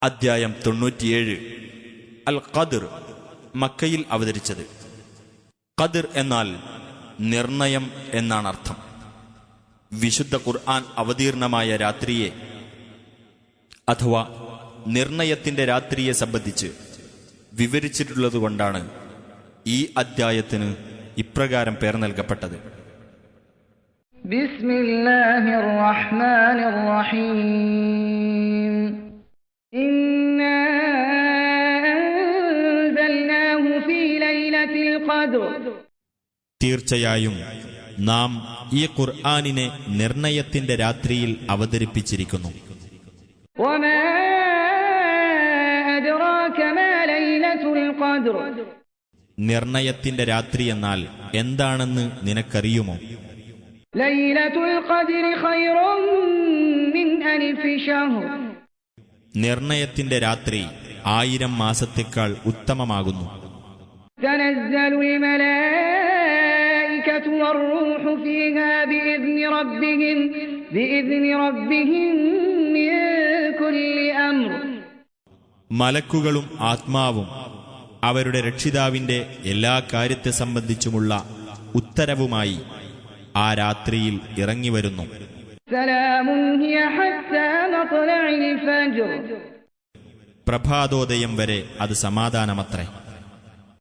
അദ്ധ്യായം 97. അൽ ഖദ്ർ, മക്കയിൽ അവതരിച്ചത്. ഖദ്ർ എന്നാൽ നിർണയം എന്നാണ് അർത്ഥം. വിശുദ്ധ ഖുർആൻ അവതീർണമായ രാത്രിയെ അഥവാ നിർണയത്തിന്റെ രാത്രിയെ സംബന്ധിച്ച് വിവരിച്ചിട്ടുള്ളതുകൊണ്ടാണ് ഈ അദ്ധ്യായത്തിന് ഇപ്രകാരം പേർ നൽകപ്പെട്ടത്. ബിസ്മില്ലാഹിർ റഹ്മാനിർ റഹീം. ഇന്നാ അൻസൽനാഹു ഫീ ലൈലത്തിൽ ഖദ്ർ. തീർച്ചയായും നാം ഈ ഖുർആനിനെ നിർണയത്തിന്റെ രാത്രിയിൽ അവതരിപ്പിച്ചിരിക്കുന്നു. വമാ അദ്റാക മാ ലൈലത്തുൽ ഖദ്ർ. നിർണയത്തിന്റെ രാത്രി എന്നാൽ എന്താണെന്ന് നിനക്കറിയുമോ? ലൈലത്തുൽ ഖദ്രി ഖൈറും മിൻ അൽഫി ശഹ്ർ. നിർണയത്തിന്റെ രാത്രി 1000 മാസത്തേക്കാൾ ഉത്തമമാകുന്നു. തനസ്സലുൽ മലായികതു വർ-റൂഹു ഫീഹാ ബിഇദ്നി റബ്ബിഹിം മിൻ കുല്ലി അംർ. മലക്കുകളും ആത്മാവും അവരുടെ രക്ഷിതാവിന്റെ എല്ലാ കാര്യത്തെ സംബന്ധിച്ചുമുള്ള ഉത്തരവുമായി ആ രാത്രിയിൽ ഇറങ്ങിവരുന്നു. സലാമുൻ ഹിയ ഹത്താ മത്ലഇൽ ഫജ്ർ. പ്രഭാതോദയം വരെ അത് സമാധാനമത്രേ.